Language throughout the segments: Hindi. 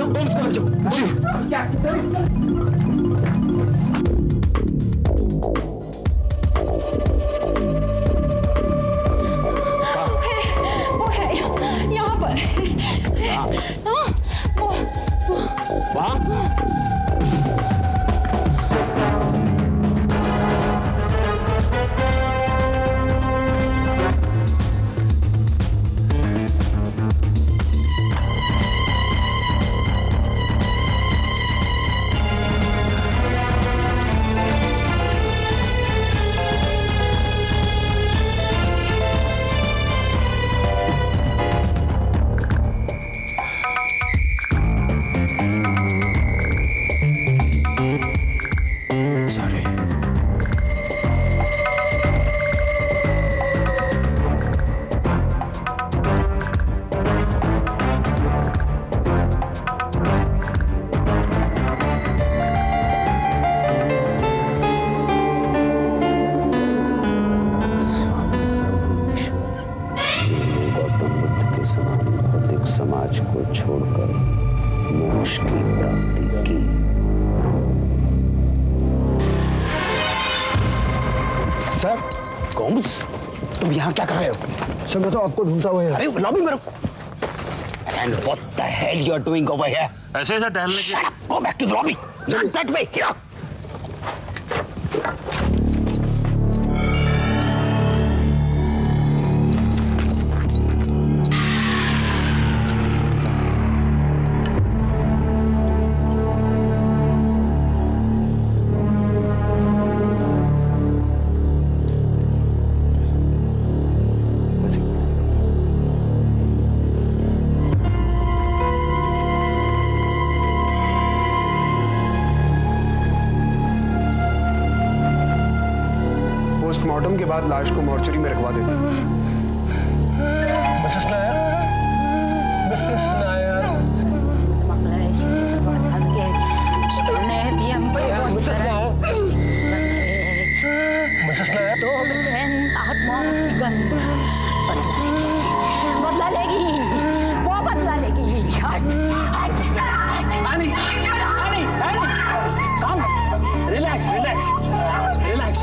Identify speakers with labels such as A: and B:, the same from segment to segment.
A: होम्स को ले जाओ। जी क्या
B: वो है यहाँ पर।
A: वहाँ
C: समाज को छोड़कर मोक्ष की प्राप्ति की।
A: सर
C: गोम्स, तुम यहाँ क्या कर रहे हो?
A: सर मैं तो आपको ढूंढता हुआ है।
C: अरे लॉबी में रुको। And what the hell you are doing over here?
D: ऐसे ऐसा टहलने के।
C: Shut up! Go back to the lobby. Not that way. Here.
A: Postmortem के बाद लाश को मॉर्चरी में रखवा देते हैं। Mrs Nair, Mrs Nair, Mrs Nair, Mrs Nair,
B: तो बेचैन आत्मा की गंध बदला लेगी, वो बदला लेगी। हट, हट,
A: Annie, Annie, Annie, calm, relax, relax, relax, relax.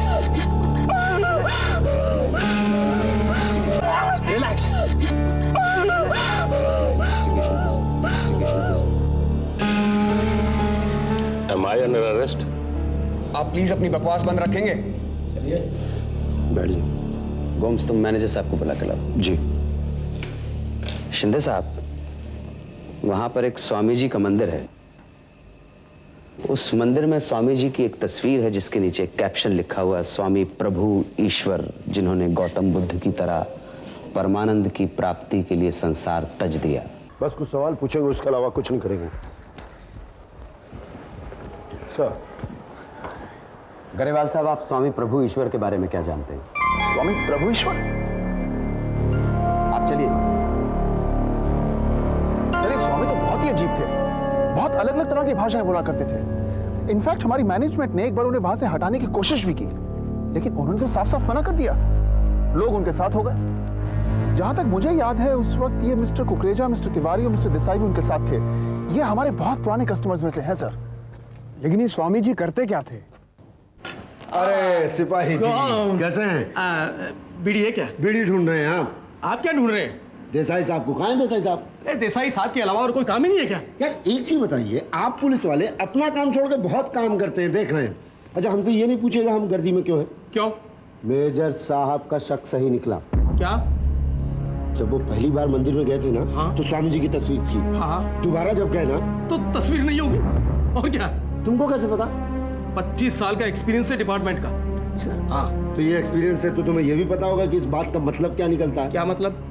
D: Am I under arrest?
A: आप प्लीज अपनी बकवास बंद रखेंगे?
C: बैठ जाओ। गोम्स, तुम मैनेजर साहब को बुला के लाओ। जी। शिंदे साहब, वहां पर एक स्वामी जी का मंदिर है। उस मंदिर में स्वामी जी की एक तस्वीर है जिसके नीचे एक कैप्शन लिखा हुआ है, स्वामी प्रभु ईश्वर, जिन्होंने गौतम बुद्ध की तरह परमानंद की प्राप्ति के लिए संसार तज दिया।
E: बस कुछ सवाल पूछेंगे, उसके अलावा कुछ नहीं करेंगे। सर।
C: गरेवाल साहब, आप स्वामी प्रभु ईश्वर के बारे में क्या जानते हैं?
E: स्वामी प्रभु ईश्वर?
C: आप चलिए।
E: सर, ये स्वामी तो बहुत ही अजीब थे। बहुत अलग अलग तरह की भाषाएं बोला करते थे। इनफैक्ट हमारी मैनेजमेंट ने एक बार उन्हें वहां से हटाने की कोशिश भी की, लेकिन उन्होंने तो साफ साफ मना कर दिया। लोग उनके साथ हो गए। जहां तक मुझे याद है, उस वक्त ये मिस्टर कुकरेजा, मिस्टर तिवारी और मिस्टर देसाई भी उनके साथ थे। ये हमारे बहुत पुराने कस्टमर्स में से हैं सर।
A: लेकिन ये स्वामी जी करते क्या थे?
F: अरे सिपाही जी, कैसे हैं?
G: बीड़ी है क्या?
F: बीड़ी ढूंढ रहे हैं
G: आप क्या ढूंढ रहे हैं?
F: देसाई साहब को। कहाँ हैं देसाई साहब?
G: अरे देसाई साहब के अलावा और कोई काम ही नहीं है क्या?
F: यार एक चीज बताइए, आप पुलिस वाले अपना काम छोड़ के बहुत काम करते हैं, देख रहे हैं। अच्छा, हमसे ये नहीं पूछेगा हम गर्दी में क्यों है?
G: क्यों?
F: मेजर साहब का शक सही निकला।
G: क्या?
F: जब वो पहली बार मंदिर में गए थे ना,
G: हाँ?
F: तो स्वामी जी की तस्वीर थी।
G: हाँ।
F: दोबारा जब गए ना,
G: तो तस्वीर नहीं होगी और क्या?
F: तुमको कैसे पता?
G: 25 साल का एक्सपीरियंस है डिपार्टमेंट का।
F: अच्छा,
G: हाँ।
F: तो ये एक्सपीरियंस है तो तुम्हें ये भी पता होगा कि इस बात का मतलब क्या निकलता है?
G: क्या मतलब?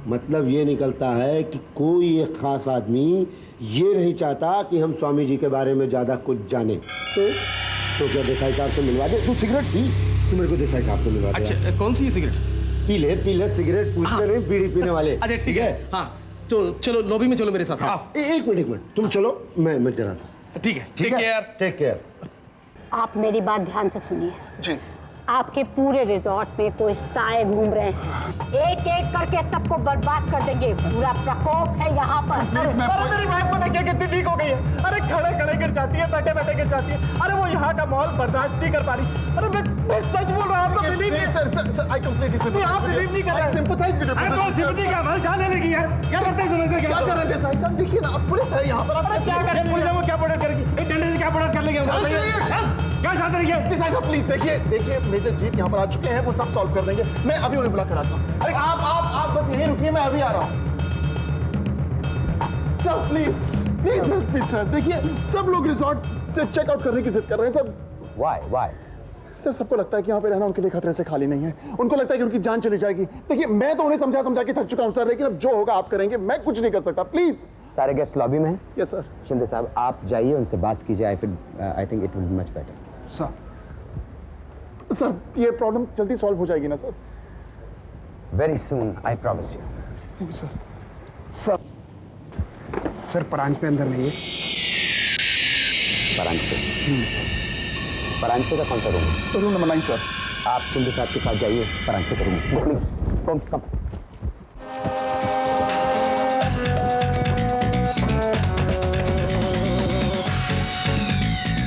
F: मतलब ये निकलता है कि कोई एक खास आदमी ये नहीं चाहता कि हम स्वामी जी के बारे में ज्यादा कुछ जाने। तो क्या देसाई साहब से मिलवा दे? तू सिगरेट पी, तू मेरे को देसाई साहब से मिलवा दे।
G: अच्छा, कौन सी सिगरेट?
F: पी ले सिगरेट, पूछते
G: हाँ।
F: नहीं, बीड़ी पीने वाले।
G: अच्छा ठीक है। हाँ तो चलो लॉबी में चलो मेरे साथ। हाँ।
F: एक मिनट तुम चलो, मैं जरा सा।
G: ठीक है।
F: Take care.
B: आप मेरी बात ध्यान से सुनिए।
E: जी।
B: आपके पूरे रिजॉर्ट में कोई साए घूम रहे हैं। एक एक करके सबको बर्बाद कर देंगे। पूरा प्रकोप है यहाँ पर।
H: अरे मेरी वाइफ को देखिए कितनी वीक हो गई है। अरे खड़े खड़े गिर जाती है, बैठे बैठे गिर जाती है। अरे वो यहाँ का माहौल बर्दाश्त नहीं कर पा रही। अरे मैं सच बोल रहा हूँ, आपको बिलीव नहीं।
E: Sir I completely sympathise.
H: आप बिलीव नहीं कर रहे।
E: सिंपैथाइज विद
H: अरे तो सिंपैथी का भल जाने लगी यार। क्या करते हैं समझते
E: क्या कर रहे थे साहब? साहब देखिए ना, अब पुलिस है यहाँ पर।
H: अरे क्या करें, पुलिस वो क्या प्रोटेक्ट करेगी? एक डंडे से क्या प्रोटेक्ट कर लेंगे? क्या शांत रहिए।
E: साहब प्लीज देखिए मेजर जीत यहाँ पर आ चुके हैं, वो सब सॉल्व कर देंगे। मैं अभी उन्हें बुला कर आता हूँ। अरे आप बस यहीं रुकिए, मैं अभी आ रहा हूँ। Sir please help me sir. देखिए सब लोग रिजॉर्ट से चेकआउट करने की जिद कर रहे हैं सर।
C: वाई
E: सर सबको लगता है कि यहाँ पे रहना उनके लिए खतरे से खाली नहीं है। उनको लगता है कि उनकी जान चली जाएगी। देखिए मैं तो उन्हें समझा के थक चुका हूँ सर, लेकिन अब जो होगा आप करेंगे, मैं कुछ नहीं कर सकता। प्लीज।
C: सारे गेस्ट लॉबी में हैं?
E: Yes sir.
C: शिंदे साहब आप जाइए, उनसे बात कीजिए। I think it will be much better.
E: Sir ये प्रॉब्लम जल्दी सॉल्व हो जाएगी ना sir?
C: Very soon, I promise you.
E: Thank you sir.
A: Sir परांज पे अंदर नहीं है।
C: परांजपे का कौन सा रूम है?
E: Room number 9 sir.
C: आप शिंदे साहब के साथ जाइए परांजपे का रूम। Please come.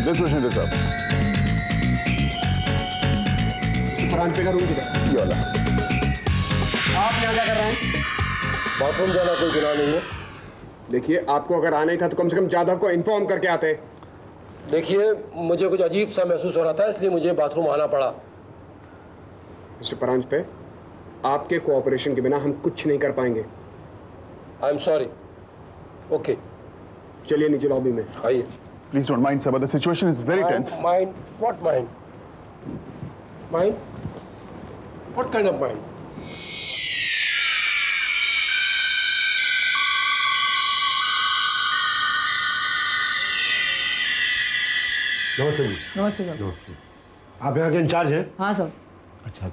E: देखो शिंदे साहब,
A: परांज पे का रूम किधर?
E: ये वाला।
A: आप यहाँ क्या कर रहे हैं?
D: बाथरूम जाना कोई गुनाह नहीं है।
A: देखिए आपको अगर आना ही था तो कम से कम जाधव को इन्फॉर्म करके आते।
D: देखिए मुझे कुछ अजीब सा महसूस हो रहा था, इसलिए मुझे बाथरूम आना पड़ा।
A: मिस्टर परांज पे, आपके कोऑपरेशन के बिना हम कुछ नहीं कर पाएंगे।
D: I am sorry. ओके
A: चलिए नीचे लॉबी में
D: आइए।
E: Please don't mind, sir, but the situation is very tense.
D: Mind? What mind? Mind? What kind of mind?
F: नमस्ते जी।
I: नमस्ते सर।
F: आप यहाँ के इंचार्ज हैं?
I: हाँ सर।
F: अच्छा।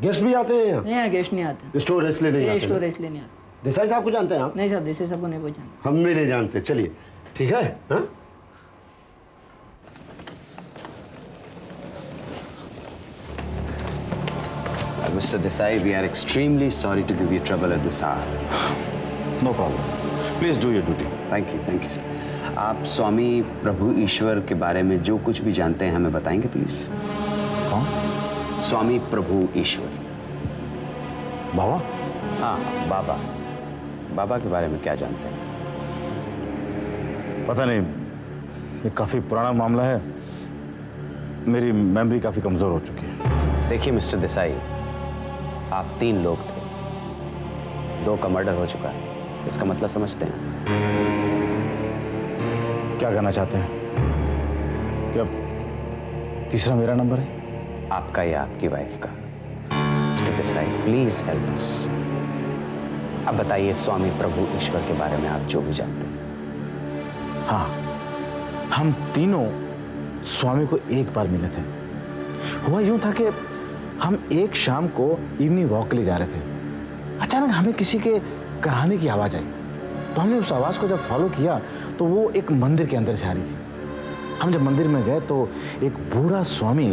F: गेस्ट भी आते हैं यहाँ?
I: नहीं यहाँ गेस्ट नहीं आते।
F: स्टोर इसलिए नहीं आते?
I: स्टोर इसलिए नहीं आते।
F: देसाई साहब को जानते हैं आप?
I: नहीं सर, देसाई सबको नहीं पहचानते।
F: हम भी नहीं जानते। चलिए ठीक है। हाँ
C: Mr. Desai, we are extremely sorry to give you trouble at this hour.
J: No problem. Please do your duty.
C: Thank you, sir. आप स्वामी प्रभु ईश्वर के बारे में जो कुछ भी जानते हैं हमें बताएंगे प्लीज?
J: कौन?
C: स्वामी प्रभु ईश्वर।
J: बाबा?
C: हाँ बाबा। बाबा के बारे में क्या जानते हैं?
J: पता नहीं, ये काफी पुराना मामला है। मेरी मेमोरी काफी कमजोर हो चुकी है।
C: देखिए मिस्टर देसाई, आप 3 लोग थे, 2 का मर्डर हो चुका है। इसका मतलब समझते हैं?
J: क्या कहना चाहते हैं? क्या तीसरा मेरा नंबर है?
C: आपका या आपकी वाइफ का? Mister Desai please help us. अब बताइए स्वामी प्रभु ईश्वर के बारे में आप जो भी जानते हैं।
J: हाँ, हम तीनों स्वामी को एक बार मिले थे। हुआ यूं था कि हम एक शाम को इवनिंग वॉक के लिए जा रहे थे। अचानक हमें किसी के कराहने की आवाज आई, तो हमने उस आवाज को जब फॉलो किया तो वो एक मंदिर के अंदर से आ रही थी। हम जब मंदिर में गए तो एक बूढ़ा स्वामी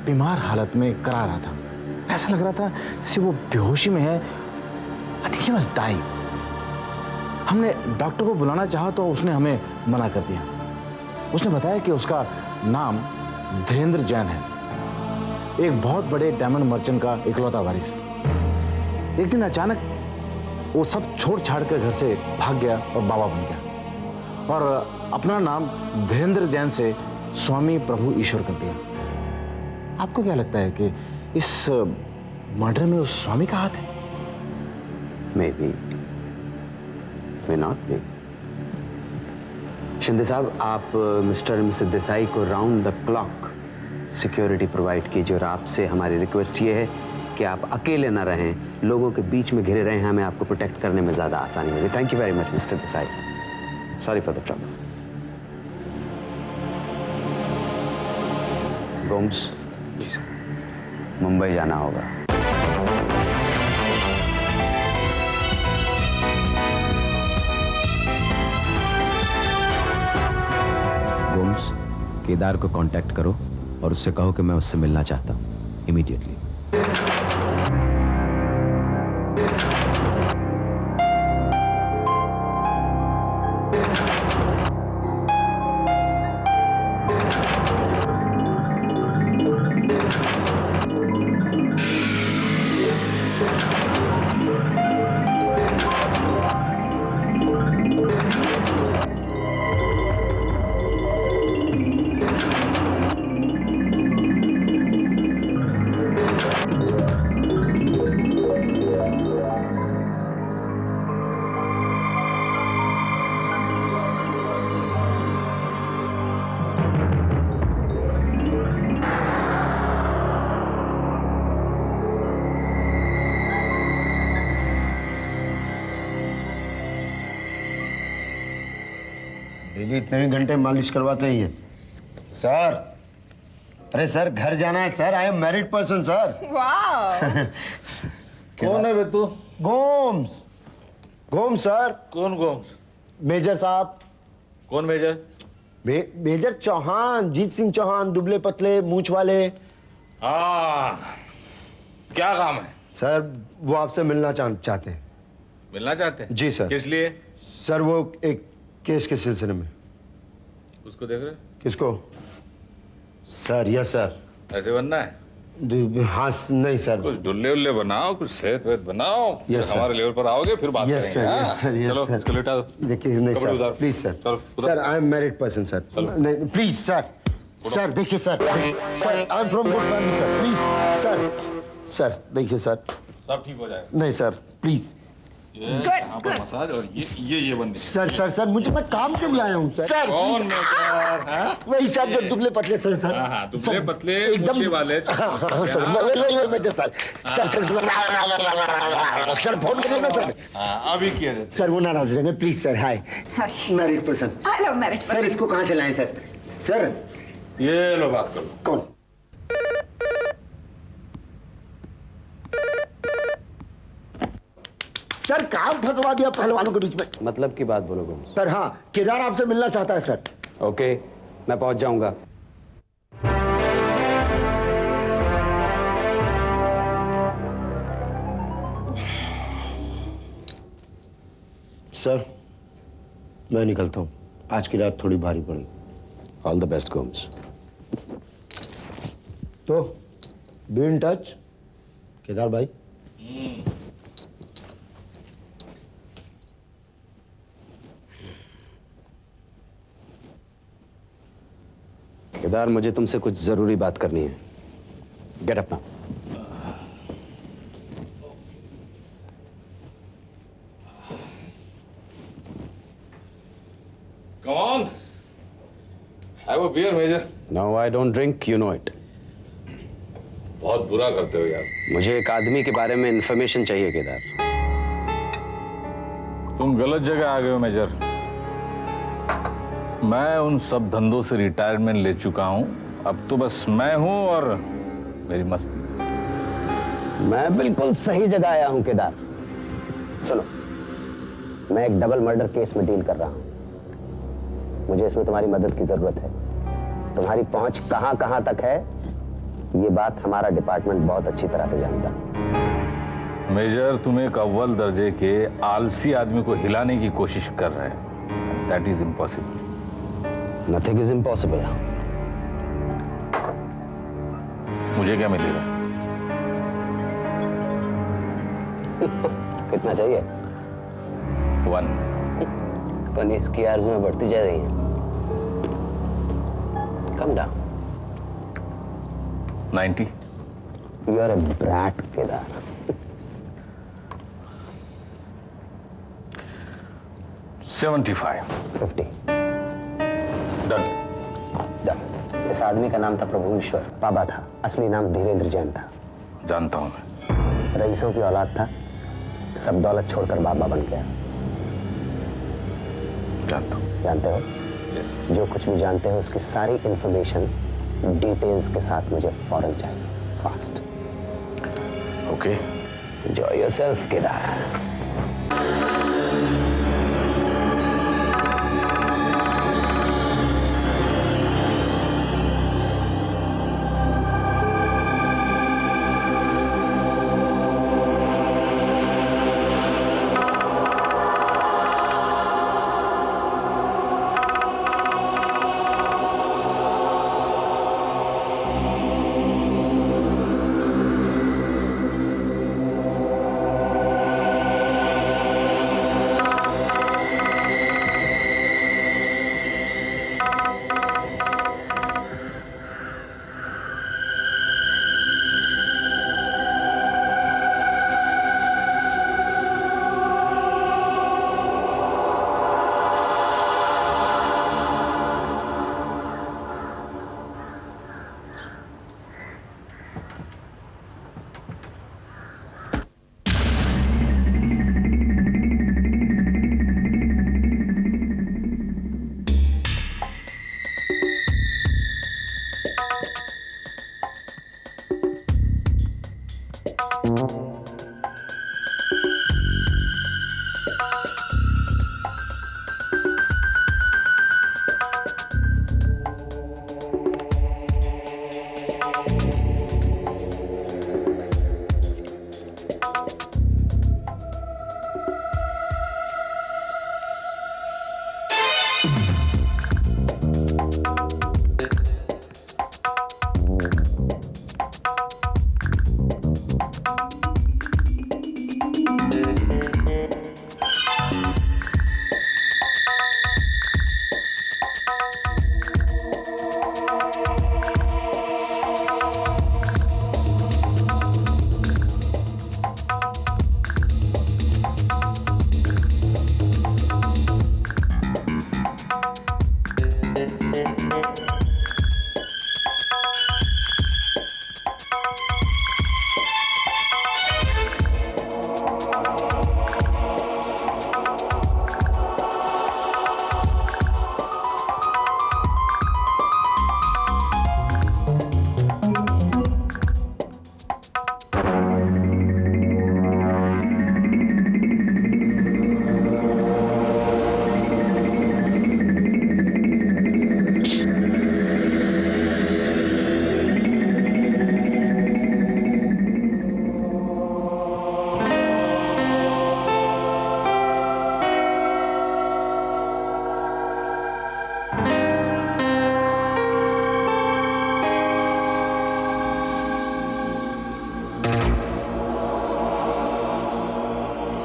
J: बीमार हालत में करा रहा था। ऐसा लग रहा था जैसे वो बेहोशी में है। I think he was dying. हमने डॉक्टर को बुलाना चाहा तो उसने हमें मना कर दिया। उसने बताया कि उसका नाम धीरेन्द्र जैन है, एक बहुत बड़े डायमंड मर्चेंट का इकलौता वारिस। एक दिन अचानक वो सब छोड़ छाड़ कर घर से भाग गया और बाबा बन गया और अपना नाम धीरेन्द्र जैन से स्वामी प्रभु ईश्वर कर दिया। आपको क्या लगता है कि इस मर्डर में उस स्वामी का हाथ है?
C: May be, may not be. Shinde साहब, आप मिस्टर और मिसेस देसाई को round the clock security provide कीजिए और आपसे हमारी रिक्वेस्ट ये है कि आप अकेले ना रहें, लोगों के बीच में घिरे रहें। हमें आपको प्रोटेक्ट करने में ज़्यादा आसानी होगी। Thank you very much mister Desai. Sorry for the trouble. Gomes, Mumbai जाना होगा। गोम्स, केदार को कांटेक्ट करो और उससे कहो कि मैं उससे मिलना चाहता हूँ इमीडिएटली।
F: डेली इतने ही घंटे मालिश करवाते ही है सर। अरे सर घर जाना है sir. I am married person sir.
J: कौन है बे तू?
F: गोम्स। गोम्स सर।
J: कौन गोम्स?
F: मेजर साहब।
J: कौन मेजर?
F: मेजर चौहान, जीत सिंह चौहान, दुबले पतले मूंछ वाले।
J: हाँ, क्या काम है?
F: सर वो आपसे मिलना चाहते हैं।
J: मिलना चाहते हैं?
F: जी सर।
J: किस लिए?
F: सर वो एक केस के सिलसिले में।
J: उसको देख रहे?
F: किसको? Sir yes sir.
J: ऐसे बनना है?
F: हाँ नहीं सर।
J: कुछ डुल्ले उल्ले बनाओ, कुछ सेहत वेहत बनाओ।
F: Yes sir.
J: हमारे लेवल पर आओगे फिर बात
F: यस
J: करेंगे।
F: सर, यस सर, यस
J: चलो
F: सर।
J: इसको लेटा दो।
F: देखिए नहीं
J: कपड़े
F: सर
J: उतार।
F: Please sir.
J: चलो, उतार।
F: Sir I am married person sir. नहीं प्लीज सर। सर देखिए sir. Sir I am from good family sir. Please sir. Sir देखिए सर।
J: सब ठीक हो जाएगा।
F: नहीं सर प्लीज।
J: यहाँ पर मसाज और ये बनने।
F: सर सर सर मुझे मैं काम के लिए आया हूँ सर। सर
J: कौन मेजर? हाँ?
F: वही सर जो दुबले पतले सर। सर
J: हाँ, दुबले पतले मूछे वाले।
F: हाँ सर वही major sir. Sir sir phone करिए ना सर।
J: हाँ, अभी किया जाए।
F: सर वो नाराज रहेंगे please sir. Hi married person.
B: Hello marriage
F: sir इसको कहाँ से लाए सर? सर
J: ये लो बात करो।
F: कौन? सर काम फंसवा दिया पहलवानों के बीच में।
C: मतलब की बात बोलो गोम्स।
F: सर हाँ केदार आपसे मिलना चाहता है सर।
C: ओके मैं पहुंच जाऊंगा।
F: सर मैं निकलता हूँ। आज की रात थोड़ी भारी पड़ी।
C: All the best Gomes.
F: तो बी इन टच केदार भाई।
C: केदार मुझे तुमसे कुछ जरूरी बात करनी है। Get up now.
J: Come on. Have a beer, Major.
C: No, I don't drink. You know it.
J: बहुत बुरा करते हो यार।
C: मुझे एक आदमी के बारे में इंफॉर्मेशन चाहिए केदार।
J: तुम गलत जगह आ गए हो मेजर। मैं उन सब धंधों से रिटायरमेंट ले चुका हूं। अब तो बस मैं हूं और मेरी मस्ती।
C: मैं बिल्कुल सही जगह आया हूं केदार। सुनो, मैं एक डबल मर्डर केस में डील कर रहा हूं। मुझे इसमें तुम्हारी मदद की जरूरत है। तुम्हारी पहुंच कहां कहां तक है ये बात हमारा डिपार्टमेंट बहुत अच्छी तरह से जानता है।
J: मेजर, तुम एक अव्वल दर्जे के आलसी आदमी को हिलाने की कोशिश कर रहे हैं। That is impossible.
C: Nothing is impossible.
J: मुझे क्या मिलेगा?
C: कितना चाहिए?
J: 1।
C: कनीज की आरज़ुएं बढ़ती जा रही हैं। Come down.
J: 90।
C: You are a brat, Kedar.
J: 75।
C: 50.
J: Done.
C: Done. इस आदमी का नाम था प्रभुश्वर। बाबा था, असली नाम धीरेन्द्र जैन था।
J: जानता हूं मैं।
C: रईसों की औलाद था, सब दौलत छोड़कर बाबा बन गया।
J: जानता हूं।
C: जानते हो?
J: यस।
C: जो कुछ भी जानते हो उसकी सारी इंफॉर्मेशन डिटेल्स के साथ मुझे फौरन चाहिए। Fast.
J: Okay.
C: Enjoy yourself Kedar.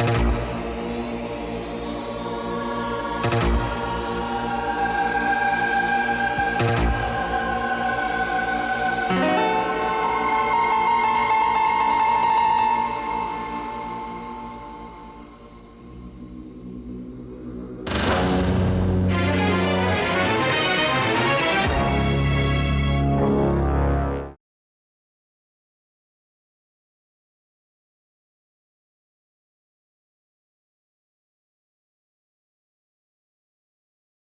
E: है